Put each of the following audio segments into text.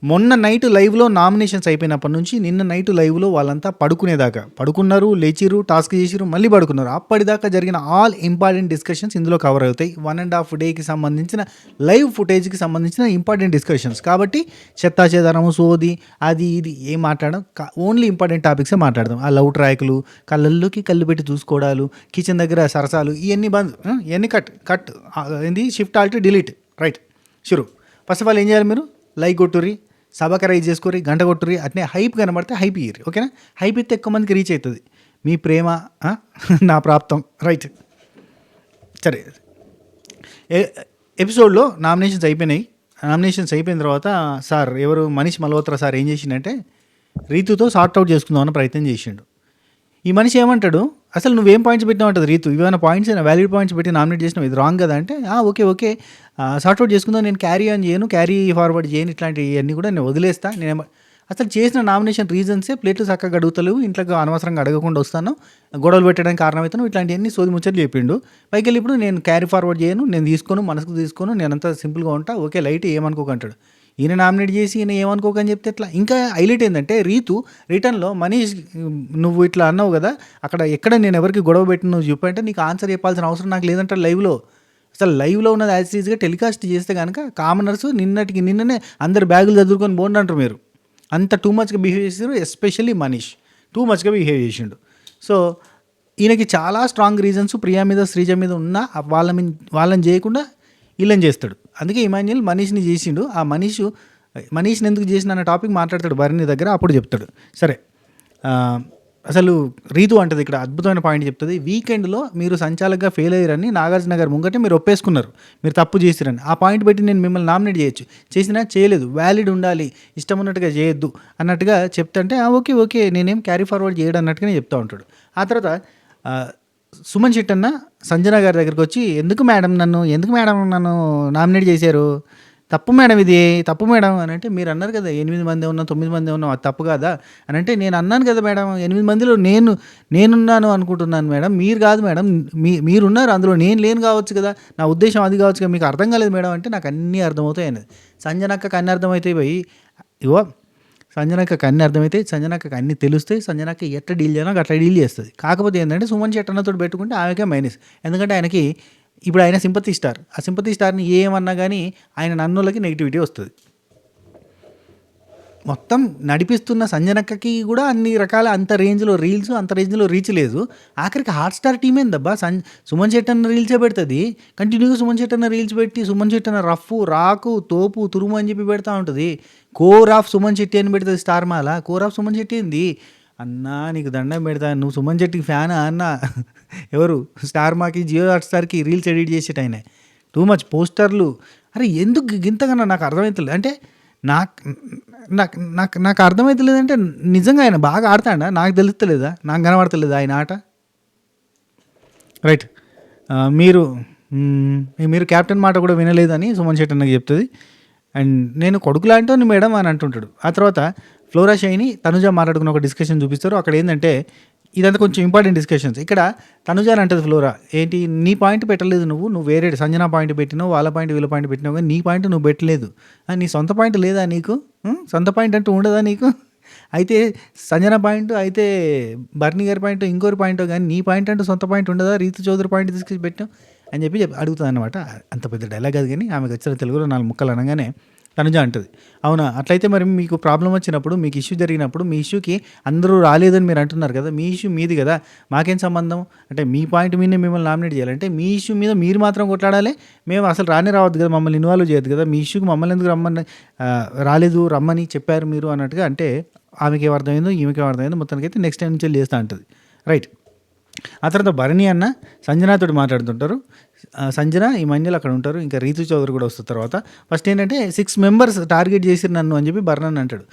మొన్న నైట్ లైవ్లో నామినేషన్స్ అయిపోయినప్పటి నుంచి నిన్న నైట్ లైవ్లో వాళ్ళంతా పడుకునేదాకా పడుకున్నారు, లేచిరు, టాస్క్ చేసిరు, మళ్ళీ పడుకున్నారు. అప్పటిదాకా జరిగిన ఆల్ ఇంపార్టెంట్ డిస్కషన్స్ ఇందులో కవర్ అవుతాయి. 1.5 డేకి సంబంధించిన లైవ్ ఫుటేజ్కి సంబంధించిన ఇంపార్టెంట్ డిస్కషన్స్. కాబట్టి చెత్తాచెదారము, సోది, అది ఇది ఏం మాట్లాడడం, ఓన్లీ ఇంపార్టెంట్ టాపిక్సే మాట్లాడదాం. ఆ లవ్ ట్రాక్లు, కళ్ళల్లోకి కళ్ళు పెట్టి చూసుకోవడాలు, కిచెన్ దగ్గర సరసాలు, ఇవన్నీ బంద్, ఇవన్నీ కట్ ఏంది, షిఫ్ట్ ఆల్ట్ డిలీట్. రైట్, షురు. ఫస్ట్ ఆఫ్ ఆల్ ఏం చేయాలి, మీరు లైక్ కొట్టుర్రి, సబ్స్క్రైబ్ చేసుకోరి, గంట కొట్టుర్రి. అట్నే హైప్ కనబడితే హైప్ ఇయ్యరు, ఓకేనా? హైప్ ఇస్తే ఎక్కువ మందికి రీచ్ అవుతుంది. మీ ప్రేమ నా ప్రాప్తం. రైట్, సరే. ఎపిసోడ్లో నామినేషన్స్ అయిపోయినాయి. నామినేషన్స్ అయిపోయిన తర్వాత సార్ ఎవరు మనీష్ మల్హోత్రా సార్ ఏం చేసిండంటే రీతుతో సార్ట్ అవుట్ చేసుకుందాం అన్న ప్రయత్నం చేసిండు. ఈ మనిషి ఏమంటాడు, అసలు నువ్వేం పాయింట్స్ పెట్టినావు అంటది రీతు. ఇవేమైనా పాయింట్స్ అయినా వ్యాలిడ్ పాయింట్స్ పెట్టి నామినేట్ చేసినావు, ఇది రాంగ్ కదా అంటే ఓకే సార్ట్అవుట్ చేసుకుందాం, నేను క్యారీ ఆన్ చేయను, క్యారీ ఫార్వర్డ్ చేయను, ఇట్లాంటివన్నీ కూడా నేను వదిలేస్తా. నేను అసలు చేసిన నామినేషన్ రీజన్సే ప్లేట్లు చక్కగా అడుగుతలేవు, ఇంట్లోకి అనవసరంగా అడగకుండా వస్తాను, గొడవలు పెట్టడానికి కారణమవుతాను, ఇట్లాంటివన్నీ సోది ముచ్చట్లు చెప్పిండు. పైకి వెళ్ళి ఇప్పుడు నేను క్యారీ ఫార్వర్డ్ చేయను, నేను తీసుకోను, మనసుకు తీసుకోను, నేనంతా సింపుల్గా ఉంటా, ఓకే లైట్ ఏమనుకోకంటాడు. ఈయన నామినేట్ చేసి ఈయన ఏమనుకోకని చెప్తే ఎట్లా? ఇంకా హైలైట్ ఏంటంటే రీతు రిటర్న్లో మనీష్ నువ్వు ఇట్లా అన్నావు కదా, అక్కడ ఎక్కడ నేను ఎవరికి గొడవ పెట్టి నువ్వు చెప్పంటే నీకు ఆన్సర్ చెప్పాల్సిన అవసరం నాకు లేదంటారు లైవ్లో. అసలు లైవ్లో ఉన్నది యాజ్ ఈజ్గా టెలికాస్ట్ చేస్తే కనుక కామనర్స్ నిన్ననే అందరు బ్యాగులు చదువుకొని పోండి అంటారు. మీరు అంత టూ మచ్గా బిహేవ్ చేసారు, ఎస్పెషల్లీ మనీష్ టూ మచ్గా బిహేవ్ చేసిండు. సో ఈయనకి చాలా స్ట్రాంగ్ రీజన్స్ ప్రియా మీద, శ్రీజ మీద ఉన్న వాళ్ళని చేయకుండా వీళ్ళని చేస్తాడు. అందుకే ఇమాన్యుయల్ మనీష్ని చేసిండు. ఆ మనీష్ని ఎందుకు చేసిన అన్న టాపిక్ మాట్లాడతాడు భరణి దగ్గర, అప్పుడు చెప్తాడు. సరే, అసలు రీతు అంటది ఇక్కడ అద్భుతమైన పాయింట్ చెప్తుంది. వీకెండ్లో మీరు సంచాలకుగా ఫెయిల్ అయ్యారని నాగార్జున గారు ముంగటే మీరు ఒప్పేసుకున్నారు, మీరు తప్పు చేసిరని. ఆ పాయింట్ పెట్టి నేను మిమ్మల్ని నామినేట్ చేయొచ్చు, చేసినా చేయలేదు, వ్యాలిడ్ ఉండాలి, ఇష్టం ఉన్నట్టుగా చేయొద్దు అన్నట్టుగా చెప్తుంటే ఓకే నేనేం క్యారీ ఫార్వర్డ్ చేయడం అన్నట్టుగానే చెప్తూ ఉంటాడు. ఆ తర్వాత సుమన్ శెట్టి అన్న సంజన గారి దగ్గరికి వచ్చి ఎందుకు మేడం నన్ను నామినేట్ చేశారు, తప్పు మేడం, ఇది తప్పు మేడం అని అంటే, మీరు అన్నారు కదా 8 మంది ఉన్నాం 9 మంది ఉన్నాం, అది తప్పు కాదా అని అంటే, నేను అన్నాను కదా మేడం 8 మందిలో నేనున్నాను అనుకుంటున్నాను మేడం, మీరు కాదు మేడం, మీరున్నారు అందులో, నేను లేను కావచ్చు కదా, నా ఉద్దేశం అది కావచ్చు కదా, మీకు అర్థం కాలేదు మేడం అంటే, నాకు అన్నీ అర్థమవుతాయి అన్నది. సంజనక్కకి అన్నీ అర్థమవుతాయి పోయి, ఇవో సంజనక్కకి అన్నీ అర్థమవుతాయి, సంజనక్కకి అన్నీ తెలుస్తాయి, సంజనక్క ఎట్లా డీల్ చేయాలో అట్లా డీల్ చేస్తుంది. కాకపోతే ఏంటంటే సుమన్ శెట్టి అన్నతో పెట్టుకుంటే ఆమెకే మైనస్. ఎందుకంటే ఆయనకి ఇప్పుడు ఆయన సింపతి స్టార్, ఆ సింపతి స్టార్ని ఏమన్నా కానీ ఆయన నన్నులకి నెగిటివిటీ వస్తుంది. మొత్తం నడిపిస్తున్న సంజనక్కకి కూడా అన్ని రకాల అంత రేంజ్లో రీల్స్, అంత రేంజ్లో రీచ్ లేదు. ఆఖరికి హాట్స్టార్ టీమ్ ఏందబ్బా, సుమన్ శెట్టి అన్న రీల్సే పెడుతుంది కంటిన్యూగా. సుమన్ శెట్టి అన్న రీల్స్ పెట్టి సుమన్ శెట్టి అన్న రఫ్, రాకు, తోపు, తురుము అని చెప్పి పెడతా ఉంటుంది. కోర్ ఆఫ్ సుమన్ శెట్టి అని పెడుతుంది star Mala. Core of Suman Shetty ఏంది అన్నా, నీకు దండం పెడతా, నువ్వు సుమన్ శెట్టికి ఫ్యానా అన్న? ఎవరు స్టార్ మాకి, జియో హాట్స్టార్కి రీల్స్ ఎడిట్ చేసేట ఆయన టూ మచ్ పోస్టర్లు. అరే ఎందుకు గింతకన్నా నాకు అర్థమవుతుంది. అంటే నాకు అర్థమవుతలేదంటే నిజంగా ఆయన బాగా ఆడతాడా, నాకు తెలుస్తలేదా, నాకు కనబడతలేదా ఆయన ఆట? రైట్, మీరు క్యాప్టెన్ మాట కూడా వినలేదని సుమన్ శెట్టి అన్నకి చెప్తుంది. అండ్ నేను కొడుకులాంటోని మేడం అని అంటుంటాడు. ఆ తర్వాత ఫ్లోరా షైని తనుజ మాట్లాడుకున్న ఒక డిస్కషన్ చూపిస్తారు. అక్కడ ఏంటంటే ఇదంతా కొంచెం ఇంపార్టెంట్ డిస్కషన్స్. ఇక్కడ తనుజ అంటది ఫ్లోరా, ఏంటి నీ పాయింట్ పెట్టలేదు, నువ్వు వేరే సంజన పాయింట్ పెట్టినావు, వాళ్ళ పాయింట్ వీళ్ళ పాయింట్ పెట్టినావు, కానీ నీ పాయింట్ నువ్వు పెట్టలేదు. నీ సొంత పాయింట్ లేదా నీకు? సొంత పాయింట్ అంటూ ఉండదా నీకు? అయితే సంజన పాయింట్, అయితే బర్నీ గారి పాయింట్, ఇంకోరి పాయింట్, కానీ నీ పాయింట్ అంటూ సొంత పాయింట్ ఉండదా? రీతు చౌదరి పాయింట్ తీసుకొచ్చి పెట్టావు అని చెప్పి అడుగుతుంది అనమాట. అంత పెద్ద డైలాగ్ కాదు, కానీ ఆమెకు వచ్చిన తెలుగులో 4 ముక్కలు అనగానే తనుజ అంటుంది, అవునా అట్లయితే మరి మీకు ప్రాబ్లం వచ్చినప్పుడు, మీకు ఇష్యూ జరిగినప్పుడు, మీ ఇష్యూకి అందరూ రాలేదని మీరు అంటున్నారు కదా, మీ ఇష్యూ మీది కదా, మాకేం సంబంధం? అంటే మీ పాయింట్ మీదనే మిమ్మల్ని నామినేట్ చేయాలంటే మీ ఇష్యూ మీద మీరు మాత్రం కొట్లాడాలి, మేము అసలు రావద్దు కదా, మమ్మల్ని ఇన్వాల్వ్ చేయొద్దు కదా, మీ ఇష్యూకి మమ్మల్ని ఎందుకు రాలేదు, రమ్మని చెప్పారు మీరు అన్నట్టుగా. అంటే ఆమెకి ఏమర్థమైందో ఈమెకి ఏమర్థమైందో మొత్తానికైతే నెక్స్ట్ టైం నుంచి చేస్తూ ఉంటుంది. రైట్, ఆ తర్వాత భరణి అన్న సంజనాతో మాట్లాడుతుంటారు. సంజన ఈ మధ్యలో అక్కడ ఉంటారు. ఇంకా రీతు చౌదరి కూడా వస్తుంది తర్వాత. ఫస్ట్ ఏంటంటే 6 మెంబర్స్ టార్గెట్ చేసిరు నన్ను అని చెప్పి భరణి అంటాడు.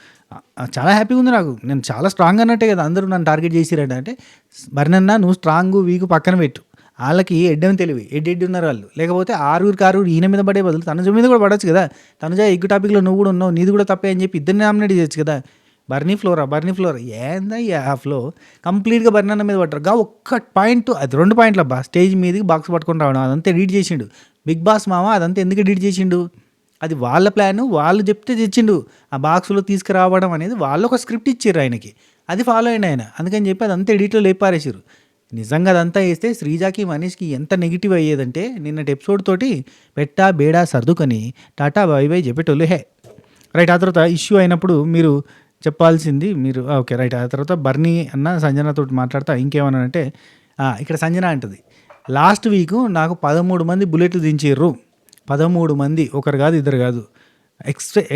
చాలా హ్యాపీగా ఉంది నాకు, నేను చాలా స్ట్రాంగ్ అన్నట్టే కదా అందరూ నన్ను టార్గెట్ చేసిరంటే. అంటే భరణి అన్న నువ్వు స్ట్రాంగ్ వీక్ పక్కన పెట్టు, వాళ్ళకి ఎడ్డని తెలివి ఎడ్డెడ్డి ఉన్నారు వాళ్ళు. లేకపోతే 6 ఈయన మీద పడే బదులు తనుజ మీద కూడా పడవచ్చు కదా. తనుజ ఎగ్గు టాపిక్లో నువ్వు కూడా ఉన్నావు, నీది కూడా తప్పే అని చెప్పి ఇద్దరిని నామినేట్ చేయొచ్చు కదా. బర్నీ ఫ్లోరా ఏందా ఆ ఫ్లో కంప్లీట్గా బర్నీ అన్న మీద పడ్డారు. ఒక్క పాయింట్, అది 2 పాయింట్లు అబ్బా, స్టేజ్ మీదకి బాక్స్ పట్టుకొని రావడం, అదంతా ఎడిట్ చేసిండు బిగ్ బాస్ మామ. అదంతా ఎందుకు ఎడిట్ చేసిండు? అది వాళ్ళ ప్లాను. వాళ్ళు చెప్తే తెచ్చిండు. ఆ బాక్స్‌లో తీసుకురావడం అనేది వాళ్ళొక స్క్రిప్ట్ ఇచ్చిర్రు ఆయనకి. అది ఫాలో అయ్యిండు ఆయన. అందుకని చెప్పి అదంతా ఎడిట్‌లో లేపారేసిర్రు. నిజంగా అదంతా ఏస్తే శ్రీజాకి, మనీష్‌కి ఎంత నెగెటివ్ అయ్యేదంటే నిన్నటి ఎపిసోడ్ తోటి పెట్టా బేడా సర్దుకొని Tata bye by చెప్పేటోళ్ళు hey. Right. ఆ తర్వాత ఇష్యూ అయినప్పుడు మీరు చెప్పాల్సింది మీరు ఓకే. రైట్. ఆ తర్వాత బర్నీ అన్న సంజనతోటి మాట్లాడతా ఇంకేమన్నానంటే ఇక్కడ సంజన అంటది, లాస్ట్ వీక్ నాకు 13 మంది బుల్లెట్లు దించిర్రు. 13 మంది, ఒకరు కాదు ఇద్దరు కాదు.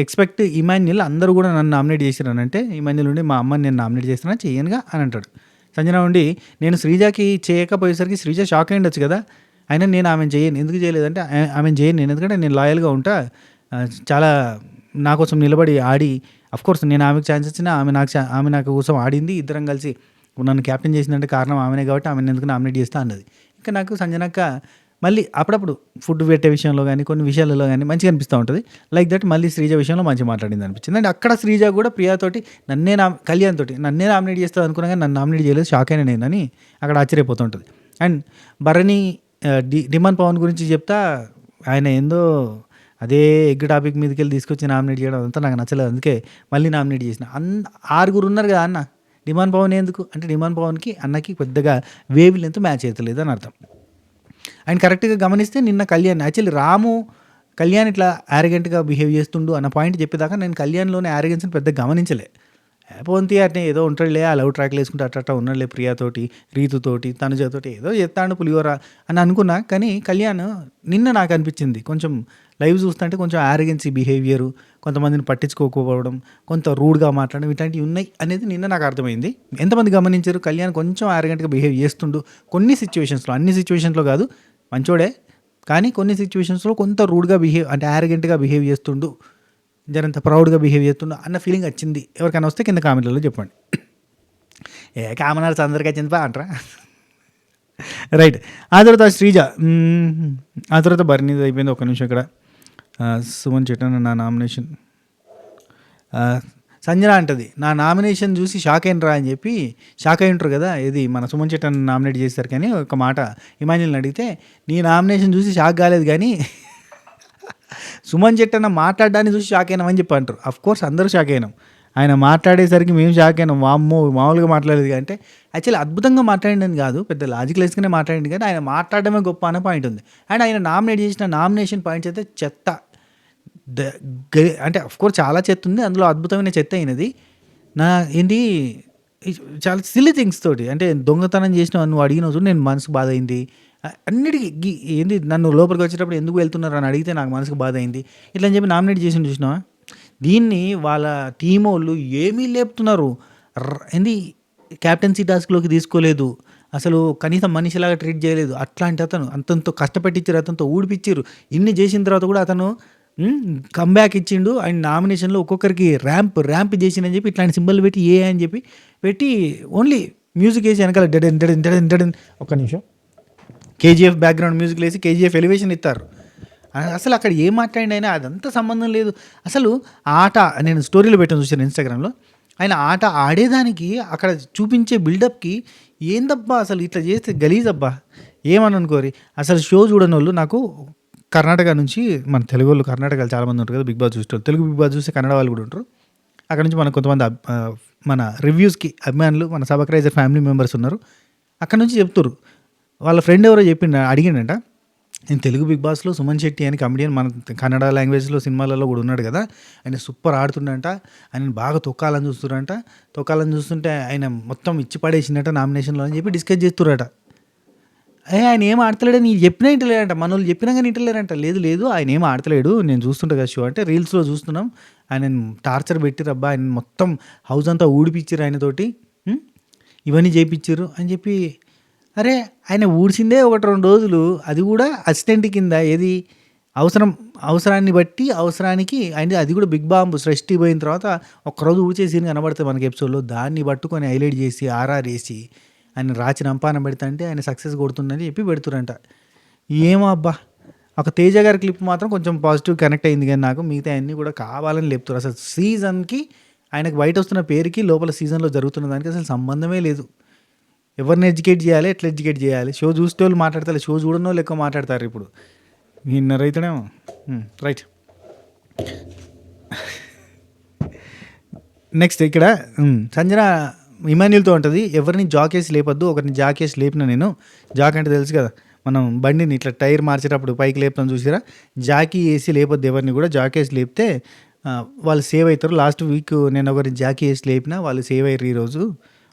ఎక్స్పెక్ట్ ఇమాన్యుల్ అందరూ కూడా నన్ను నామినేట్ చేసిరనంటే ఇమాన్యుల్ ఉండి మా అమ్మని నేను నామినేట్ చేస్తున్నా చెయ్యనుగా అని అంటాడు. సంజన ఉండి నేను శ్రీజాకి చేయకపోయేసరికి శ్రీజ షాక్ అయ్యి ఉండొచ్చు కదా, అయినా నేను ఆమెను చేయను. ఎందుకు చేయలేదంటే ఆమెను చేయను నేను, ఎందుకంటే నేను లాయల్గా ఉంటా, చాలా నా కోసం నిలబడి ఆడి కోర్స్ నేను ఆమెకు ఛాన్స్ ఇచ్చినా ఆమె నాకు కోసం ఆడింది, ఇద్దరం కలిసి నన్ను క్యాప్టెన్ చేసిందంటే కారణం ఆమెనే కాబట్టి ఆమెను ఎందుకు నామినేట్ చేస్తా అన్నది. ఇంకా నాకు సంజనక్క మళ్ళీ అప్పుడప్పుడు ఫుడ్ పెట్టే విషయంలో కానీ కొన్ని విషయాలలో కానీ మంచిగా అనిపిస్తూ ఉంటుంది. లైక్ దట్ మళ్ళీ శ్రీజ విషయంలో మంచిగా మాట్లాడింది అనిపించింది. అండ్ అక్కడ శ్రీజ కూడా ప్రియాతోటి కళ్యాణ్ తోటి నన్నే నామినేట్ చేస్తుంది అనుకున్నా కానీ నన్ను నామినేట్ చేయలేదు, షాక్ అయినా నేను అని అక్కడ ఆశ్చర్యపోతుంటుంది. అండ్ భరణి డిమాండ్ పవన్ గురించి చెప్తా ఆయన ఏందో అదే ఎగ్ టాపిక్ మీదకి వెళ్ళి తీసుకొచ్చి నామినేట్ చేయడం అదంతా నాకు నచ్చలేదు. అందుకే మళ్ళీ నామినేట్ చేసిన. 6 ఉన్నారు కదా అన్న, డిమాండ్ పవన్ ఎందుకు అంటే డిమాండ్ పవన్కి అన్నకి పెద్దగా వేవ్ లెంత్ మ్యాచ్ అవుతలేదు అని అర్థం. అండ్ కరెక్ట్గా గమనిస్తే నిన్న కళ్యాణ్ యాక్చువల్లీ కళ్యాణ్ ఇట్లా యారగెంట్గా బిహేవ్ చేస్తుండు అన్న పాయింట్ చెప్పేదాకా నేను కళ్యాణ్లోనే యారగెన్స్ని పెద్ద గమనించలే. పోంతి అంటే ఏదో ఉంటాడులే, ఆ లవ్ ట్రాక్లు వేసుకుంటే అట్ట ఉన్నాడులే ప్రియాతోటి, రీతుతోటి, తనుజతోటి ఏదో చెప్తాడు పులిహోర అని అనుకున్నా. కానీ కళ్యాణ్ నిన్న నాకు అనిపించింది కొంచెం లైవ్ చూస్తుంటే కొంచెం యారగెన్సీ బిహేవియరు, కొంతమందిని పట్టించుకోకపోవడం, కొంత రూడ్గా మాట్లాడడం ఇట్లాంటివి ఉన్నాయి అనేది నిన్న నాకు అర్థమైంది. ఎంతమంది గమనించారు కళ్యాణ్ కొంచెం యారగెంట్గా బిహేవ్ చేస్తుండు కొన్ని సిచ్యువేషన్స్లో, అన్ని సిచ్యువేషన్స్లో కాదు, మంచోడే కానీ కొన్ని సిచ్యువేషన్స్లో కొంత రూడ్గా అంటే యారగెంట్గా బిహేవ్ చేస్తుండు, జరంత ప్రౌడ్గా బిహేవ్ చేస్తుండు అన్న ఫీలింగ్ వచ్చింది. ఎవరికైనా వస్తే కింద కామెంట్లలో చెప్పండి. కామనర్స్ అందరికీ వచ్చింది అంటారా. రైట్. ఆ తర్వాత శ్రీజ, ఆ తర్వాత బర్నీది అయిపోయింది. ఒక నిమిషం ఇక్కడ సుమన్ చెట్టాను నా నామినేషన్. సంజన అంటది నా నామినేషన్ చూసి షాక్ అయినరా అని చెప్పి, షాక్ అయి ఉంటారు కదా, ఇది మన సుమన్ చెట్టాను నామినేట్ చేస్తారు. కానీ ఒక మాట ఇమాన్యుల్ని అడిగితే నీ నామినేషన్ చూసి షాక్ కాలేదు కానీ సుమన్ చెట్టన్న మాట్లాడడాన్ని చూసి షాక్ అయినామని చెప్పి అంటారు. కోర్స్ అందరూ షాక్ అయినాం, ఆయన మాట్లాడేసరికి మేము షాక్ అయినాం. వామ్మో మామూలుగా మాట్లాడేది అంటే యాక్చువల్లీ అద్భుతంగా మాట్లాడిందని కాదు, పెద్ద లాజిక్లెస్గానే మాట్లాడింది, కానీ ఆయన మాట్లాడడమే గొప్ప అనే పాయింట్ ఉంది. అండ్ ఆయన నామినేట్ చేసిన నామినేషన్ పాయింట్స్ అయితే చెత్త, అంటే కోర్స్ చాలా చెత్త ఉంది, అందులో అద్భుతమైన చెత్త అయినది. ఏంటి చాలా సిల్లీ థింగ్స్ తోటి, అంటే దొంగతనం చేసిన నువ్వు అడిగిన చూడు నేను మనసుకు బాధ అయింది. అన్నిటికీ ఏంది నన్ను లోపలికి వచ్చేటప్పుడు ఎందుకు వెళ్తున్నారు అని అడిగితే నాకు మనసుకు బాధ అయింది ఇట్లా అని చెప్పి నామినేట్ చేసి చూసినావా. దీన్ని వాళ్ళ టీం వాళ్ళు ఏమీ లేపుతున్నారు. ఏంది క్యాప్టెన్సీ టాస్క్లోకి తీసుకోలేదు, అసలు కనీసం మనిషిలాగా ట్రీట్ చేయలేదు. అట్లాంటి అతను అంతంతో కష్టపెట్టించారు, అతనితో ఊడిపించారు. ఇన్ని చేసిన తర్వాత కూడా అతను కమ్బ్యాక్ ఇచ్చిండు. అండ్ నామినేషన్లో ఒక్కొక్కరికి ర్యాంప్ చేసిందని చెప్పి ఇట్లాంటి సింబల్ పెట్టి అని చెప్పి పెట్టి ఓన్లీ మ్యూజిక్ వేసి వెనకాల డెడెన్ ఒక్క నిమిషం కేజీఎఫ్ బ్యాక్గ్రౌండ్ మ్యూజిక్ వేసి కేజీఎఫ్ ఎలివేషన్ ఇస్తారు. అసలు అక్కడ ఏం మాట్లాడిన అయినా అదంతా సంబంధం లేదు. అసలు ఆట నేను స్టోరీలో పెట్టాను చూసాను ఇన్స్టాగ్రామ్లో, ఆయన ఆట ఆడేదానికి అక్కడ చూపించే బిల్డప్కి ఏందబ్బా అసలు ఇట్లా చేస్తే గలీజ్ అబ్బా ఏమని అనుకోరి. అసలు షో చూడని వాళ్ళు నాకు కర్ణాటక నుంచి, మన తెలుగు వాళ్ళు కర్ణాటకలో చాలామంది ఉంటారు కదా బిగ్ బాస్ చూసేవాళ్ళు, తెలుగు బిగ్ బాస్ చూస్తే కన్నడ వాళ్ళు కూడా ఉంటారు. అక్కడ నుంచి మనకు కొంతమంది మన రివ్యూస్కి అభిమానులు, మన సబ్స్క్రైబర్ ఫ్యామిలీ మెంబర్స్ ఉన్నారు. అక్కడ నుంచి చెప్తారు వాళ్ళ ఫ్రెండ్ ఎవరో అడిగిండంట, నేను తెలుగు బిగ్ బాస్లో సుమన్ శెట్టి అని కమెడియన్ మన కన్నడ లాంగ్వేజ్లో సినిమాలలో కూడా ఉన్నాడు కదా, ఆయన సూపర్ ఆడుతుండంట, ఆయన బాగా తొక్కాలని చూస్తుంటే ఆయన మొత్తం ఇచ్చి పడేసిందట నామినేషన్లో అని చెప్పి డిస్కస్ చేస్తురట. ఆయన ఏం ఆడతలేడు, నీ చెప్పినా ఇంటలేడంట, మన వాళ్ళు చెప్పినా కానీ ఇంటలేరంట. లేదు ఆయన ఏం ఆడతలేడు, నేను చూస్తుంటా కదా షో అంటే రీల్స్లో చూస్తున్నాం, ఆయన టార్చర్ పెట్టిరబ్బా, ఆయన మొత్తం హౌస్ అంతా ఊడిపిచ్చిరు, ఆయనతోటి ఇవన్నీ చేయించారు అని చెప్పి. అరే ఆయన ఊడ్చిందే 1-2 రోజులు, అది కూడా అసిస్టెంట్ కింద, ఏది అవసరాన్ని బట్టి అవసరానికి ఆయన, అది కూడా బిగ్ బాంబ్ సృష్టి పోయిన తర్వాత ఒక్కరోజు ఊడ్చేసి కనబడుతుంది మనకి ఎపిసోడ్లో, దాన్ని పట్టుకొని హైలైట్ చేసి ఆర్ఆర్ వేసి ఆయన రాచి రంపాన పెడతాంటే ఆయన సక్సెస్ కొడుతుందని చెప్పి పెడుతురంట. ఏమో అబ్బా, ఒక తేజ గారి క్లిప్ మాత్రం కొంచెం పాజిటివ్ కనెక్ట్ అయింది, కానీ నాకు మిగతా అన్నీ కూడా కావాలని లేపుతారు. అసలు సీజన్కి ఆయనకు బయట వస్తున్న పేరుకి లోపల సీజన్లో జరుగుతున్న దానికి అసలు సంబంధమే లేదు. ఎవరిని ఎడ్యుకేట్ చేయాలి, ఎట్లా ఎడ్యుకేట్ చేయాలి, షో చూస్తే వాళ్ళు మాట్లాడతారు, షో చూడనో ఎక్కువ మాట్లాడతారు. ఇప్పుడు విన్నర్ అవుతాడేమో. రైట్. నెక్స్ట్ ఇక్కడ సంజన ఇమాన్యుల్తో ఉంటుంది, ఎవరిని జాకేసి లేపొద్దు, ఒకరిని జాకేసి లేపిన నేను. జాక్ అంటే తెలుసు కదా, మనం బండిని ఇట్లా టైర్ మార్చేటప్పుడు పైకి లేపుతాం చూసిరా, జాకీ వేసి లేపొద్దు ఎవరిని కూడా, జాకేసి లేపితే వాళ్ళు సేవ్ అవుతారు. లాస్ట్ వీక్ నేను ఒకరిని జాకీ వేసి లేపిన, వాళ్ళు సేవ్ అయ్యారు ఈరోజు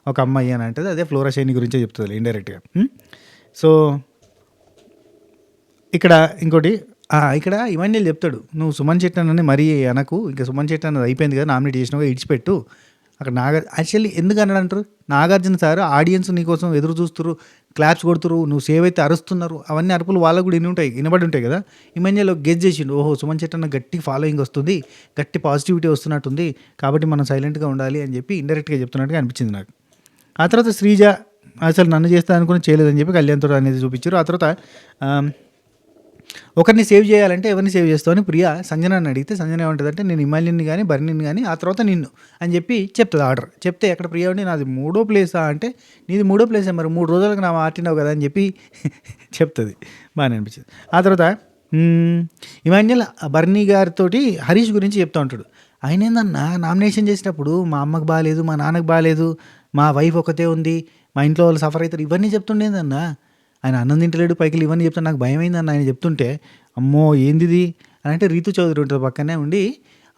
ఒక అమ్మాయి అని అంటది. అదే ఫ్లోరా షైని గురించే చెప్తుంది ఇండైరెక్ట్గా. సో ఇక్కడ ఇంకోటి, ఇక్కడ ఇమాన్యుల్ చెప్తాడు, నువ్వు సుమన్ శెట్టి అని మరీ అనకు, ఇంకా సుమన్ శెట్టి అన్నది అయిపోయింది కదా, నామినేట్ చేసినావు, ఇడిచిపెట్టు. అక్కడ యాక్చువల్లీ ఎందుకు అన్నాడు అంటారు, నాగార్జున సార్ ఆడియన్స్ నీకోసం ఎదురు చూస్తున్నారు, క్లాప్స్ కొడుతురు, నువ్వు సేవ్ అయితే అరుస్తున్నారు, అవన్నీ అరుపులు వాళ్ళకు కూడా వినబడి ఉంటాయి కదా. ఇమాన్యుల్ గెస్ చేసిండు, ఓహో సుమన్ శెట్టి అన్న గట్టి ఫాలోయింగ్ వస్తుంది, గట్టి పాజిటివిటీ వస్తున్నట్టుంది, కాబట్టి మనం సైలెంట్గా ఉండాలి అని చెప్పి ఇండైరెక్ట్గా చెప్తున్నట్టుగా అనిపించింది నాకు. ఆ తర్వాత శ్రీజ అసలు నన్ను చేస్తా అనుకుని చేయలేదని చెప్పి కళ్యాణ్తో అనేది చూపించారు. ఆ తర్వాత ఒకరిని సేవ్ చేయాలంటే ఎవరిని సేవ్ చేస్తావు అని ప్రియా సంజనాన్ని అడిగితే, సంజన ఏమంటుందంటే నేను ఇమాలిని కానీ బర్నీని కానీ ఆ తర్వాత నిన్ను అని చెప్పి చెప్తుంది ఆర్డర్. చెప్తే ఎక్కడ ప్రియా ఉండి నాది 3వ ప్లేసా అంటే, నీది 3వ ప్లేసే మరి 3 రోజులకు నా ఆటినావు కదా అని చెప్పి చెప్తుంది. బాగానే అనిపించింది. ఆ తర్వాత ఇమాన్యుల్ బర్నీ గారితో హరీష్ గురించి చెప్తూ ఉంటాడు. ఆయన ఏందన్నా నామినేషన్ చేసినప్పుడు మా అమ్మకు బాగాలేదు, మా నాన్నకు బాగాలేదు, మా వైఫ్ ఒకతే ఉంది, మా ఇంట్లో వాళ్ళు సఫర్ అవుతారు, ఇవన్నీ చెప్తుండేదన్నా. ఆయన అన్నం తింటలేడు పైకి ఇవన్నీ చెప్తాను, నాకు భయం అయిందన్న ఆయన చెప్తుంటే. అమ్మో ఏందిది అని అంటే రీతు చౌదరి ఉంటుంది పక్కనే ఉండి,